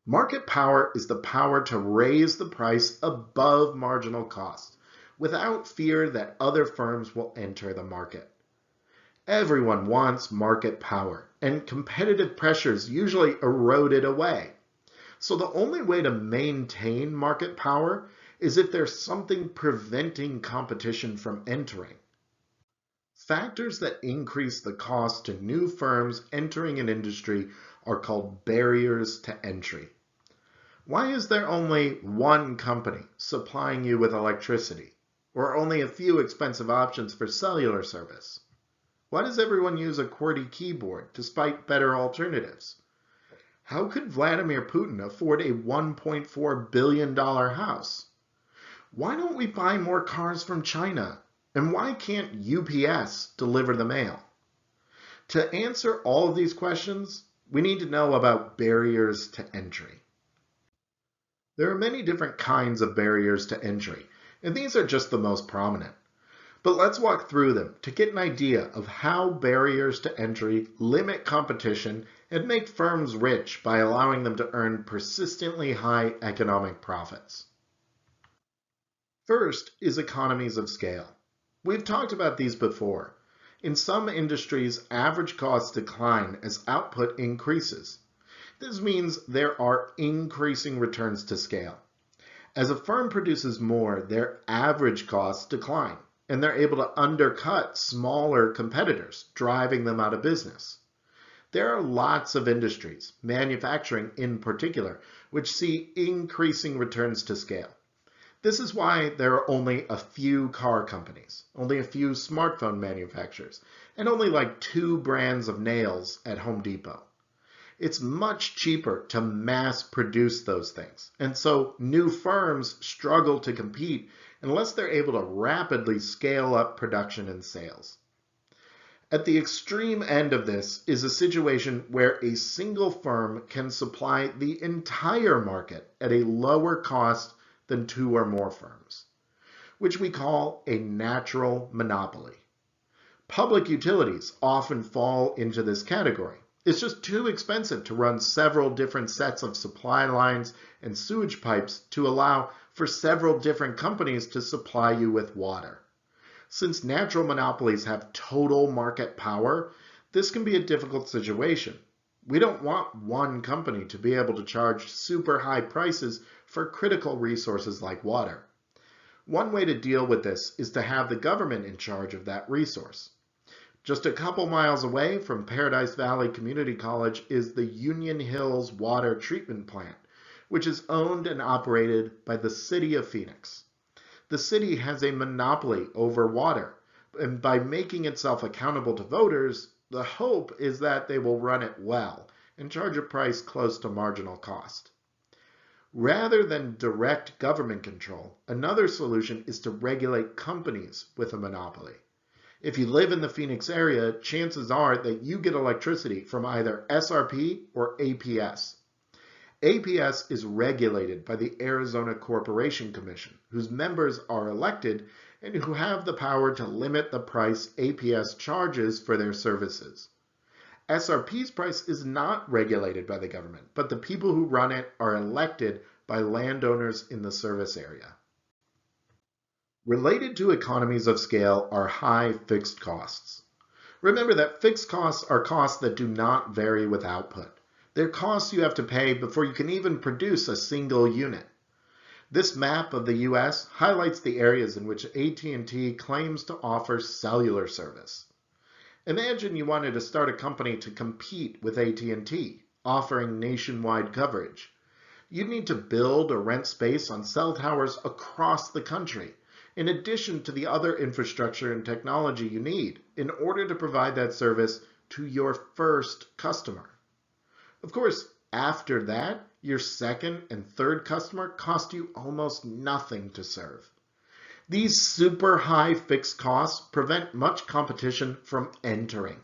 Market power is the power to raise the price above marginal cost without fear that other firms will enter the market. Everyone wants market power, and competitive pressures usually erode it away. So the only way to maintain market power is if there's something preventing competition from entering. Factors that increase the cost to new firms entering an industry are called barriers to entry. Why is there only one company supplying you with electricity, or only a few expensive options for cellular service? Why does everyone use a QWERTY keyboard despite better alternatives? How could Vladimir Putin afford a $1.4 billion house? Why don't we buy more cars from China? And why can't UPS deliver the mail? To answer all of these questions, we need to know about barriers to entry. There are many different kinds of barriers to entry, and these are just the most prominent. But let's walk through them to get an idea of how barriers to entry limit competition and make firms rich by allowing them to earn persistently high economic profits. First is economies of scale. We've talked about these before. In some industries, average costs decline as output increases. This means there are increasing returns to scale. As a firm produces more, their average costs decline, and they're able to undercut smaller competitors, driving them out of business. There are lots of industries, manufacturing in particular, which see increasing returns to scale. This is why there are only a few car companies, only a few smartphone manufacturers, and only like 2 brands of nails at Home Depot. It's much cheaper to mass produce those things. And so new firms struggle to compete unless they're able to rapidly scale up production and sales. At the extreme end of this is a situation where a single firm can supply the entire market at a lower cost than 2 or more firms, which we call a natural monopoly. Public utilities often fall into this category. It's just too expensive to run several different sets of supply lines and sewage pipes to allow for several different companies to supply you with water. Since natural monopolies have total market power, this can be a difficult situation. We don't want one company to be able to charge super high prices for critical resources like water. One way to deal with this is to have the government in charge of that resource. Just a couple miles away from Paradise Valley Community College is the Union Hills Water Treatment Plant, which is owned and operated by the City of Phoenix. The city has a monopoly over water, and by making itself accountable to voters, the hope is that they will run it well and charge a price close to marginal cost. Rather than direct government control, another solution is to regulate companies with a monopoly. If you live in the Phoenix area, chances are that you get electricity from either SRP or APS. APS is regulated by the Arizona Corporation Commission, whose members are elected and who have the power to limit the price APS charges for their services. SRP's price is not regulated by the government, but the people who run it are elected by landowners in the service area. Related to economies of scale are high fixed costs. Remember that fixed costs are costs that do not vary with output. They're costs you have to pay before you can even produce a single unit. This map of the US highlights the areas in which AT&T claims to offer cellular service. Imagine you wanted to start a company to compete with AT&T, offering nationwide coverage. You'd need to build or rent space on cell towers across the country, in addition to the other infrastructure and technology you need in order to provide that service to your first customer. Of course, after that, your second and third customer cost you almost nothing to serve. These super high fixed costs prevent much competition from entering,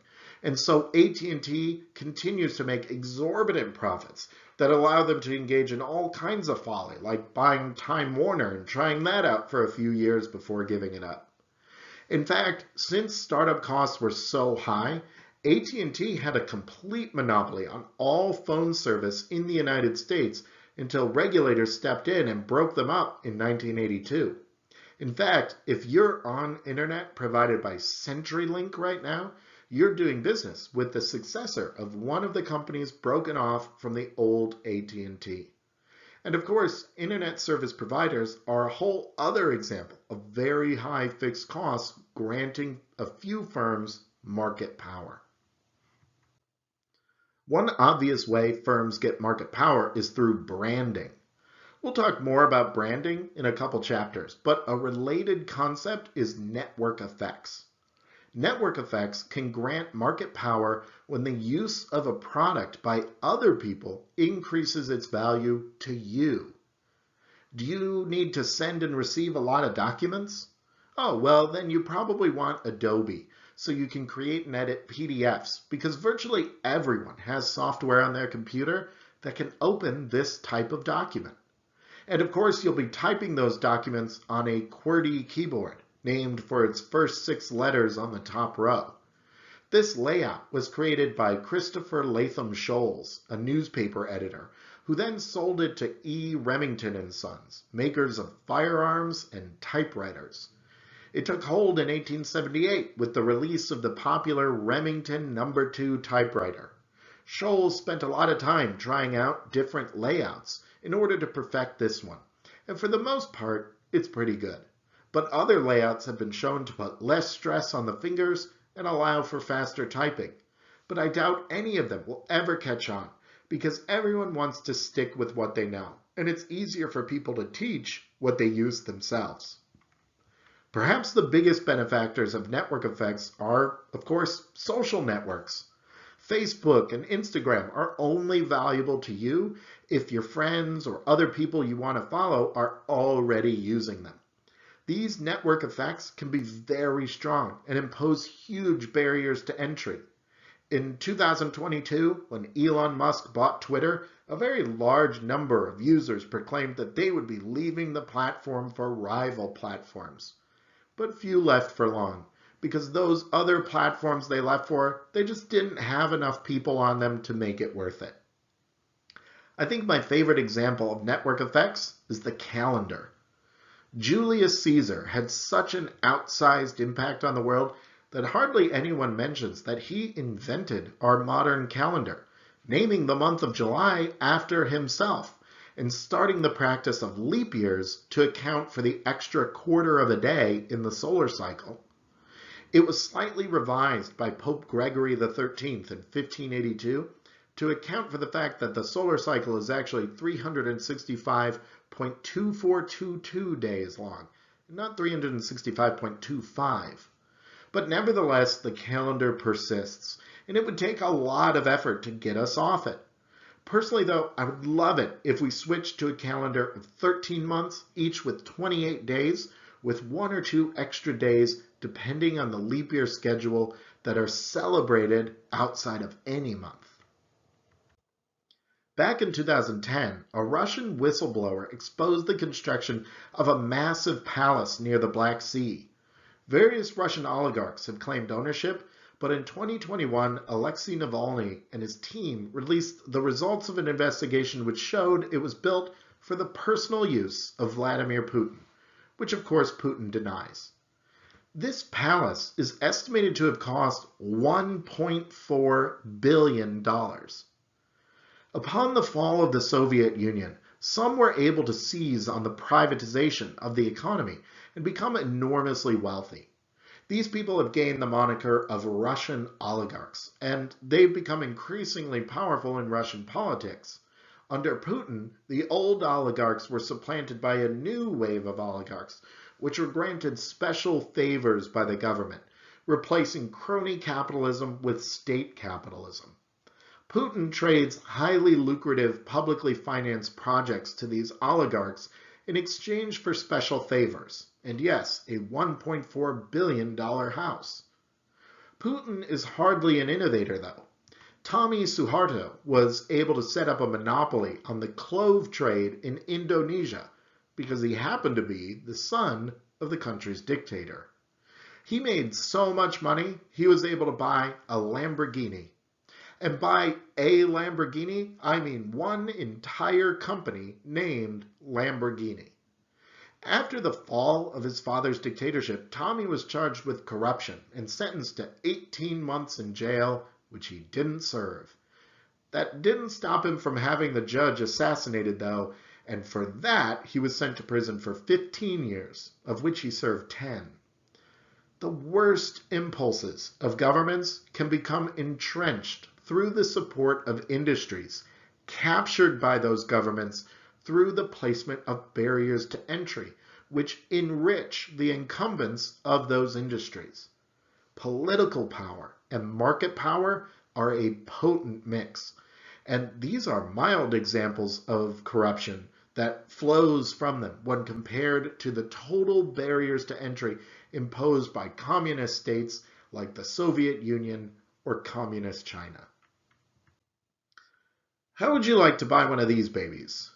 and so AT&T continues to make exorbitant profits that allow them to engage in all kinds of folly, like buying Time Warner and trying that out for a few years before giving it up. In fact, since startup costs were so high, AT&T had a complete monopoly on all phone service in the United States until regulators stepped in and broke them up in 1982. In fact, if you're on internet provided by CenturyLink right now, you're doing business with the successor of one of the companies broken off from the old AT&T. And of course, internet service providers are a whole other example of very high fixed costs granting a few firms market power. One obvious way firms get market power is through branding. We'll talk more about branding in a couple chapters, but a related concept is network effects. Network effects can grant market power when the use of a product by other people increases its value to you. Do you need to send and receive a lot of documents? Oh, well, then you probably want Adobe, so you can create and edit PDFs, because virtually everyone has software on their computer that can open this type of document. And of course, you'll be typing those documents on a QWERTY keyboard, named for its first 6 letters on the top row. This layout was created by Christopher Latham Scholes, a newspaper editor, who then sold it to E. Remington and Sons, makers of firearms and typewriters. It took hold in 1878 with the release of the popular Remington No. 2 typewriter. Scholes spent a lot of time trying out different layouts in order to perfect this one, and for the most part, it's pretty good. But other layouts have been shown to put less stress on the fingers and allow for faster typing. But I doubt any of them will ever catch on, because everyone wants to stick with what they know, and it's easier for people to teach what they use themselves. Perhaps the biggest benefactors of network effects are, of course, social networks. Facebook and Instagram are only valuable to you if your friends or other people you want to follow are already using them. These network effects can be very strong and impose huge barriers to entry. In 2022, when Elon Musk bought Twitter, a very large number of users proclaimed that they would be leaving the platform for rival platforms. But few left for long, because those other platforms they left for, they just didn't have enough people on them to make it worth it. I think my favorite example of network effects is the calendar. Julius Caesar had such an outsized impact on the world that hardly anyone mentions that he invented our modern calendar, naming the month of July after himself, and starting the practice of leap years to account for the extra quarter of a day in the solar cycle. It was slightly revised by Pope Gregory XIII in 1582 to account for the fact that the solar cycle is actually 365.2422 days long, not 365.25. But nevertheless, the calendar persists, and it would take a lot of effort to get us off it. Personally, though, I would love it if we switched to a calendar of 13 months, each with 28 days, with 1 or 2 extra days depending on the leap year schedule that are celebrated outside of any month. Back in 2010, a Russian whistleblower exposed the construction of a massive palace near the Black Sea. Various Russian oligarchs have claimed ownership, but in 2021, Alexei Navalny and his team released the results of an investigation which showed it was built for the personal use of Vladimir Putin, which of course Putin denies. This palace is estimated to have cost $1.4 billion. Upon the fall of the Soviet Union, some were able to seize on the privatization of the economy and become enormously wealthy. These people have gained the moniker of Russian oligarchs, and they've become increasingly powerful in Russian politics. Under Putin, the old oligarchs were supplanted by a new wave of oligarchs, which were granted special favors by the government, replacing crony capitalism with state capitalism. Putin trades highly lucrative publicly financed projects to these oligarchs in exchange for special favors, and yes, a $1.4 billion house. Putin is hardly an innovator, though. Tommy Suharto was able to set up a monopoly on the clove trade in Indonesia because he happened to be the son of the country's dictator. He made so much money, he was able to buy a Lamborghini. And by a Lamborghini, I mean one entire company named Lamborghini. After the fall of his father's dictatorship, Tommy was charged with corruption and sentenced to 18 months in jail, which he didn't serve. That didn't stop him from having the judge assassinated, though, and for that he was sent to prison for 15 years, of which he served 10. The worst impulses of governments can become entrenched through the support of industries, captured by those governments through the placement of barriers to entry, which enrich the incumbents of those industries. Political power and market power are a potent mix, and these are mild examples of corruption that flows from them when compared to the total barriers to entry imposed by communist states like the Soviet Union or communist China. How would you like to buy one of these babies?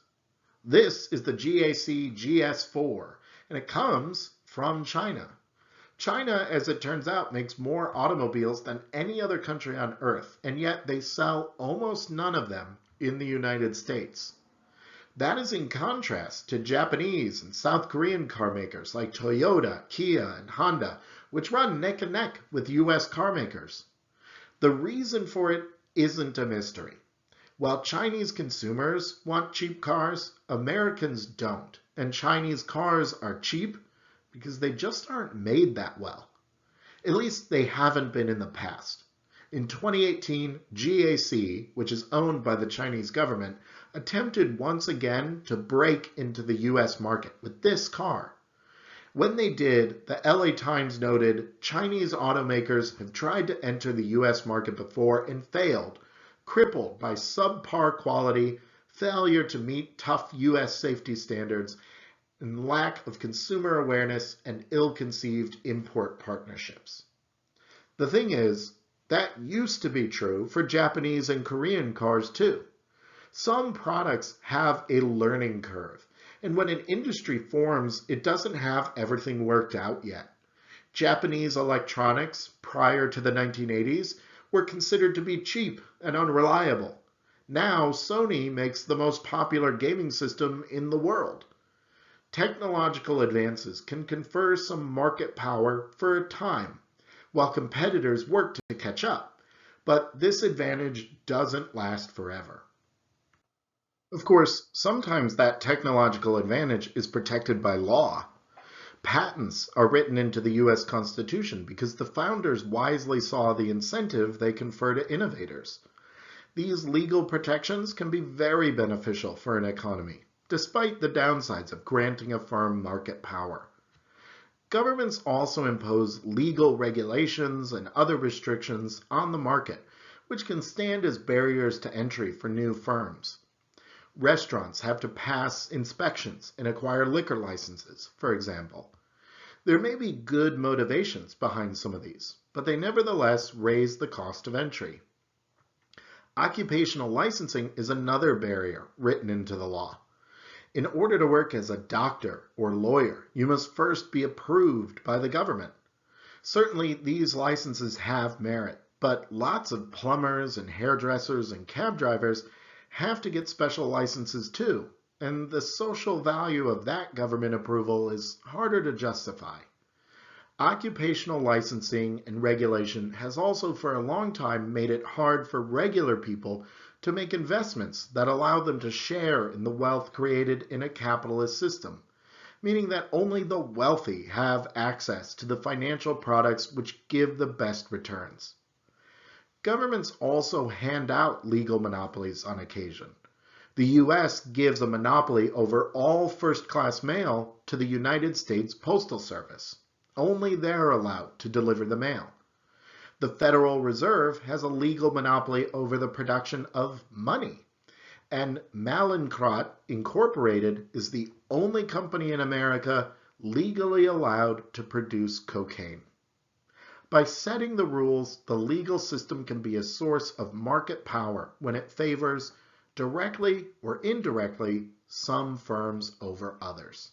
This is the GAC GS4, and it comes from China. China, as it turns out, makes more automobiles than any other country on Earth, and yet they sell almost none of them in the United States. That is in contrast to Japanese and South Korean car makers like Toyota, Kia, and Honda, which run neck and neck with US car makers. The reason for it isn't a mystery. While Chinese consumers want cheap cars, Americans don't, and Chinese cars are cheap because they just aren't made that well. At least they haven't been in the past. In 2018, GAC, which is owned by the Chinese government, attempted once again to break into the US market with this car. When they did, the LA Times noted, Chinese automakers have tried to enter the US market before and failed, crippled by subpar quality, failure to meet tough US safety standards, and lack of consumer awareness and ill-conceived import partnerships. The thing is, that used to be true for Japanese and Korean cars too. Some products have a learning curve, and when an industry forms, it doesn't have everything worked out yet. Japanese electronics, prior to the 1980s, were considered to be cheap and unreliable. Now, Sony makes the most popular gaming system in the world. Technological advances can confer some market power for a time, while competitors work to catch up, but this advantage doesn't last forever. Of course, sometimes that technological advantage is protected by law. Patents are written into the US Constitution because the founders wisely saw the incentive they confer to innovators. These legal protections can be very beneficial for an economy, despite the downsides of granting a firm market power. Governments also impose legal regulations and other restrictions on the market, which can stand as barriers to entry for new firms. Restaurants have to pass inspections and acquire liquor licenses, for example. There may be good motivations behind some of these, but they nevertheless raise the cost of entry. Occupational licensing is another barrier written into the law. In order to work as a doctor or lawyer, you must first be approved by the government. Certainly, these licenses have merit, but lots of plumbers and hairdressers and cab drivers have to get special licenses too, and the social value of that government approval is harder to justify. Occupational licensing and regulation has also for a long time made it hard for regular people to make investments that allow them to share in the wealth created in a capitalist system, meaning that only the wealthy have access to the financial products which give the best returns. Governments also hand out legal monopolies on occasion. The US gives a monopoly over all first-class mail to the United States Postal Service. Only they're allowed to deliver the mail. The Federal Reserve has a legal monopoly over the production of money. And Mallinckrodt Incorporated is the only company in America legally allowed to produce cocaine. By setting the rules, the legal system can be a source of market power when it favors, directly or indirectly, some firms over others.